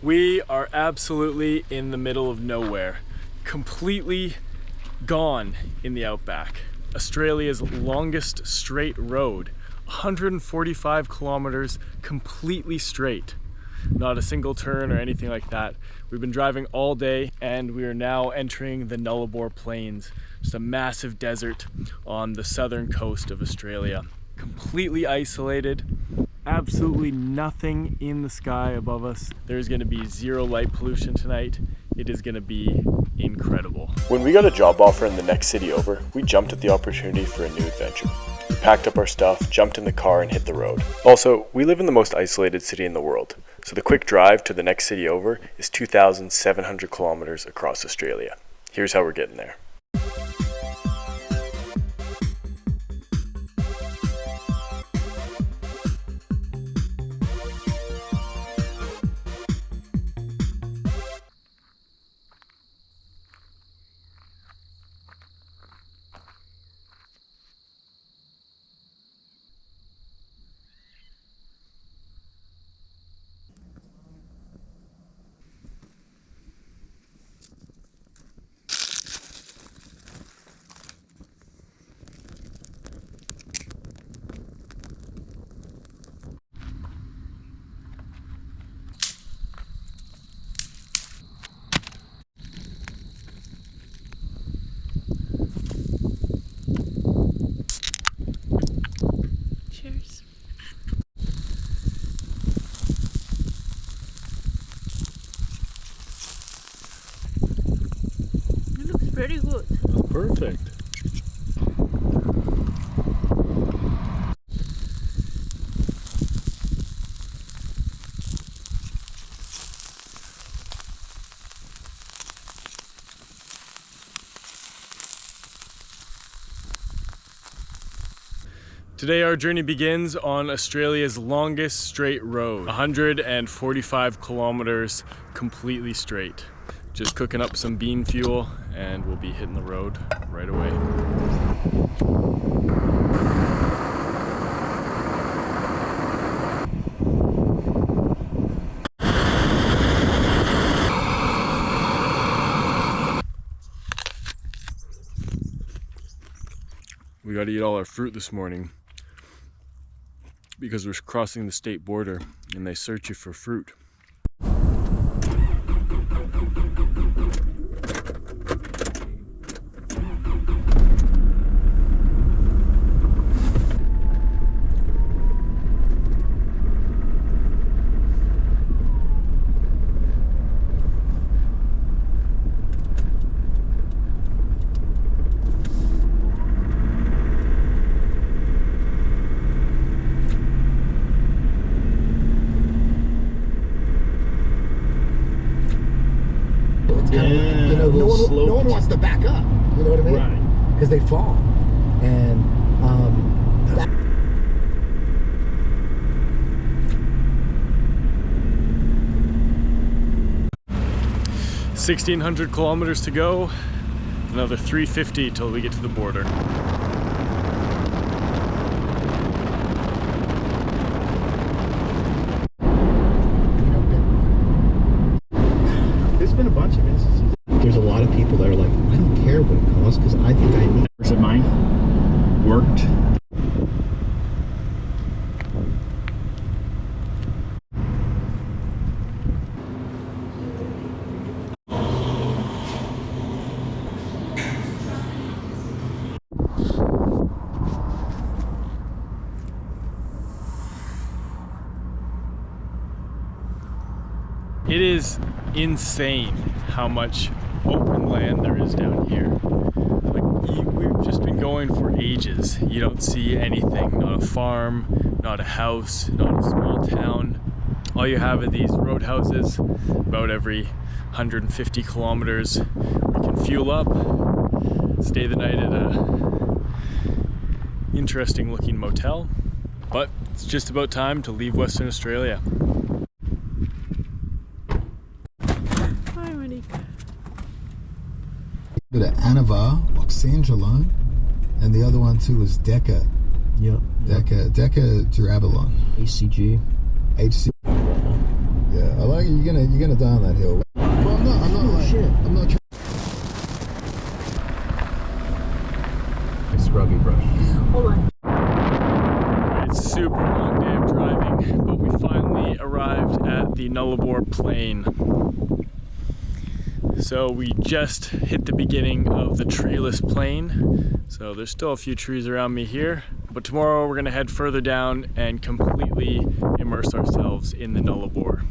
We are absolutely in the middle of nowhere, completely gone in the outback. Australia's longest straight road, 145 kilometers completely straight. Not a single turn or anything like that. We've been driving all day and we are now entering the Nullarbor Plains, just a massive desert on the southern coast of Australia. Completely isolated, absolutely nothing in the sky above us. There's going to be zero light pollution tonight. It is going to be incredible. When we got a job offer in the next city over, we jumped at the opportunity for a new adventure. We packed up our stuff, jumped in the car, and hit the road. Also, we live in the most isolated city in the world, so the quick drive to the next city over is 2,700 kilometers across Australia. Here's how we're getting there. Cheers. It looks very good. Perfect. Today our journey begins on Australia's longest straight road, 145 kilometers completely straight. Just cooking up some bean fuel and we'll be hitting the road right away. We got to eat all our fruit this morning because we're crossing the state border and they search you for fruit. No one wants to back up, you know what I mean? Right. Because they fall. And 1,600 kilometers to go, another 350 till we get to the border. there's been a bunch of instances. There's a lot of people that are like, I don't care what it costs because I think I need. Of mine worked. It is insane how much open land there is down here. Like, we've just been going for ages. You don't see anything, not a farm, not a house, not a small town. All you have are these roadhouses about every 150 kilometers. We can fuel up, stay the night at a interesting looking motel, but it's just about time to leave Western Australia. Bit of Anova, Oxandrolone, and the other one too was Deca. Deca Durabilon. ACG. HC. Yeah, I like it. You're gonna die on that hill. Well, I'm not like shit. I'm not trying. Scrubby brush. Hold on. It's a super long day of driving, but we finally arrived at the Nullarbor Plain. So we just hit the beginning of the treeless plain. So there's still a few trees around me here, but tomorrow we're gonna head further down and completely immerse ourselves in the Nullarbor.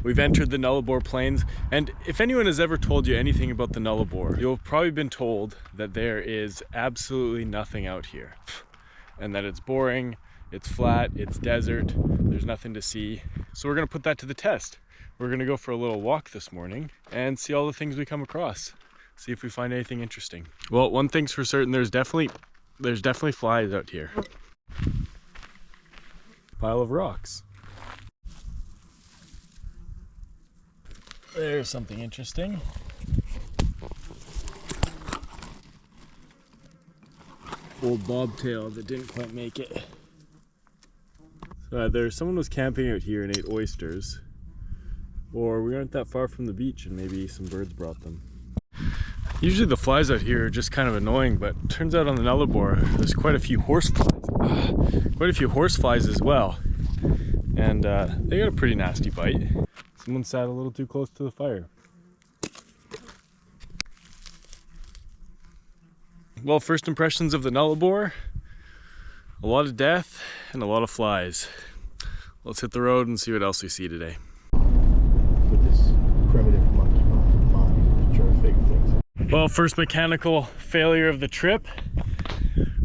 We've entered the Nullarbor Plains, and if anyone has ever told you anything about the Nullarbor, you'll have probably been told that there is absolutely nothing out here, and that it's boring, it's flat, it's desert, there's nothing to see. So we're gonna put that to the test. We're gonna go for a little walk this morning and see all the things we come across, see if we find anything interesting. Well, one thing's for certain, there's definitely flies out here. Pile of rocks. There's something interesting. Old bobtail that didn't quite make it. So someone was camping out here and ate oysters, or we aren't that far from the beach and maybe some birds brought them. Usually the flies out here are just kind of annoying, but it turns out on the Nullarbor there's quite a few horseflies as well, and they got a pretty nasty bite. Someone sat a little too close to the fire. Well, first impressions of the Nullarbor, a lot of death and a lot of flies. Let's hit the road and see what else we see today. With this primitive monkey mind, trying to figure things out. Well, first mechanical failure of the trip. I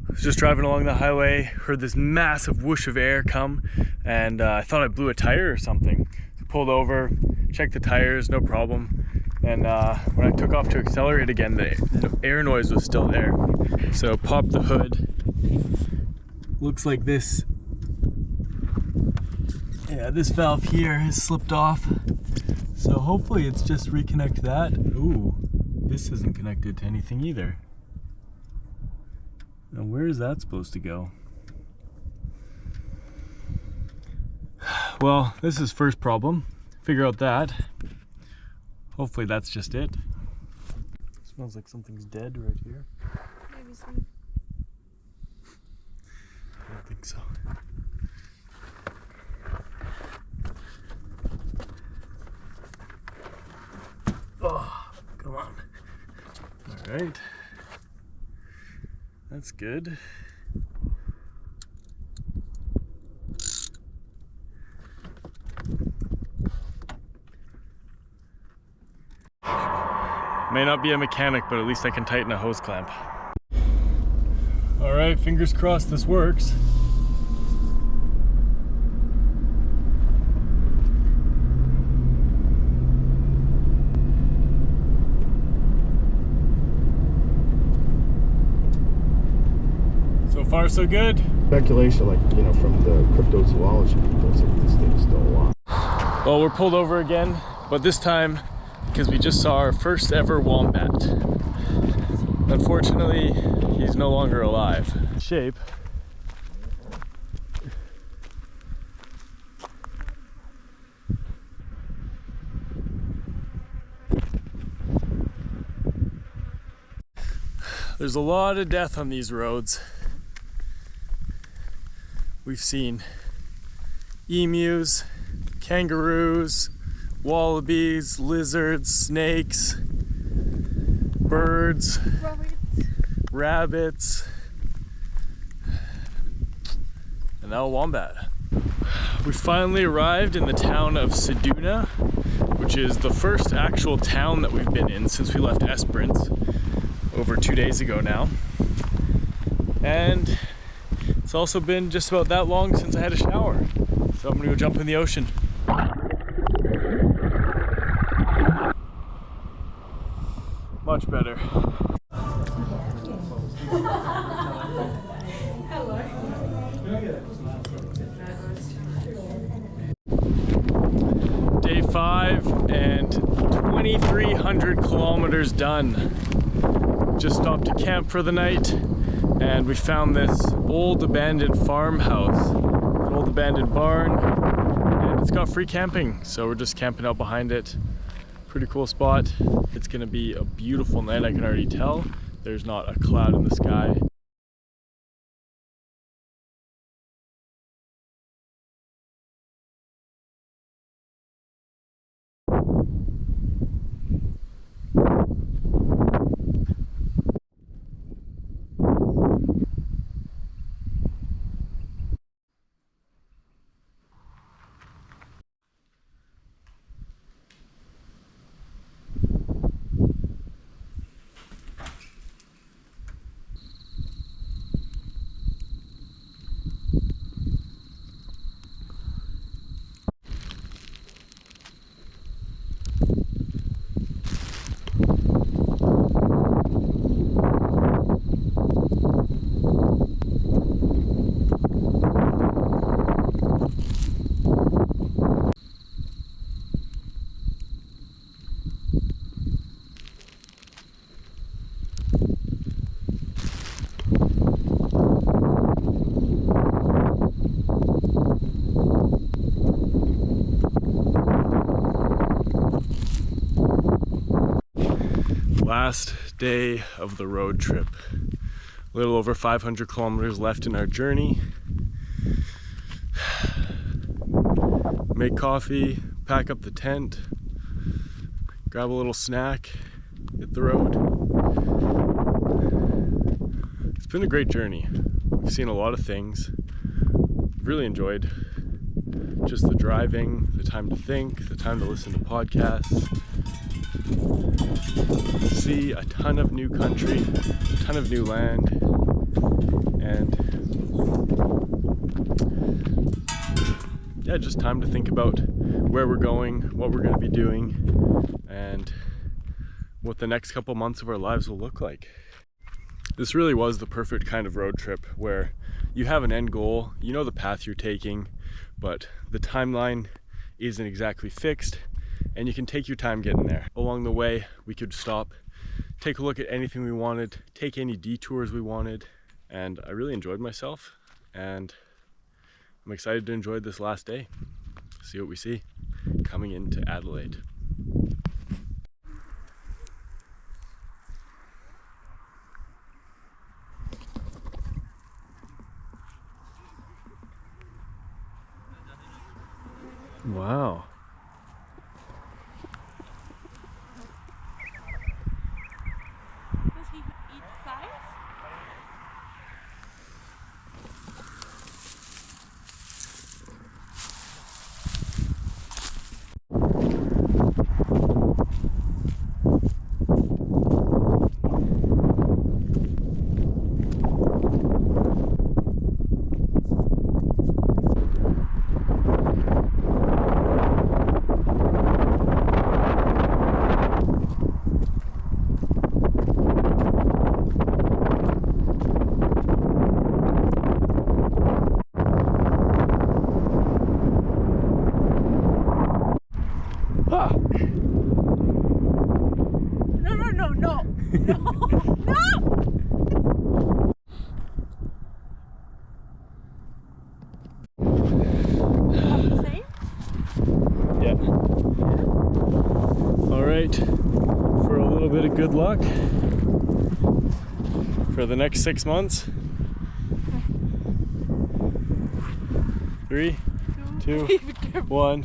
was just driving along the highway, heard this massive whoosh of air come, and I thought I blew a tire or something. Pulled over, checked the tires, no problem. And when I took off to accelerate again, the air noise was still there. So popped the hood. Looks like this. Yeah, this valve here has slipped off. So hopefully it's just reconnect that. Ooh, this isn't connected to anything either. Now where is that supposed to go? Well, this is first problem. Figure out that. Hopefully that's just it. Smells like something's dead right here. Maybe some. I don't think so. Oh, come on. All right. That's good. May not be a mechanic, but at least I can tighten a hose clamp. All right, fingers crossed this works. So far, so good. Speculation, like, you know, from the cryptozoology people, it's like this thing's still alive. Well, we're pulled over again, but this time because we just saw our first ever wombat. Unfortunately, he's no longer alive. Shape. There's a lot of death on these roads. We've seen emus, kangaroos, wallabies, lizards, snakes, birds, rabbits, and now a wombat. We finally arrived in the town of Ceduna, which is the first actual town that we've been in since we left Esperance over 2 days ago now. And it's also been just about that long since I had a shower. So I'm gonna go jump in the ocean. Much better. Day 5 and 2,300 kilometers done. Just stopped to camp for the night, and we found this old abandoned farmhouse, an old abandoned barn, and it's got free camping, so we're just camping out behind it. Pretty cool spot. It's gonna be a beautiful night, I can already tell. There's not a cloud in the sky. Last day of the road trip. A little over 500 kilometers left in our journey. Make coffee, pack up the tent, grab a little snack, hit the road. It's been a great journey. We've seen a lot of things. Really enjoyed just the driving, the time to think, the time to listen to podcasts. See a ton of new country, a ton of new land, and yeah, just time to think about where we're going, what we're going to be doing, and what the next couple months of our lives will look like. This really was the perfect kind of road trip where you have an end goal, you know the path you're taking, but the timeline isn't exactly fixed, and you can take your time getting there. Along the way, we could stop, take a look at anything we wanted, take any detours we wanted, and I really enjoyed myself, and I'm excited to enjoy this last day. See what we see coming into Adelaide. Wow. Does he eat flies? Ah. No. Same? Yeah. All right, for a little bit of good luck for the next 6 months. 3, 2, 1.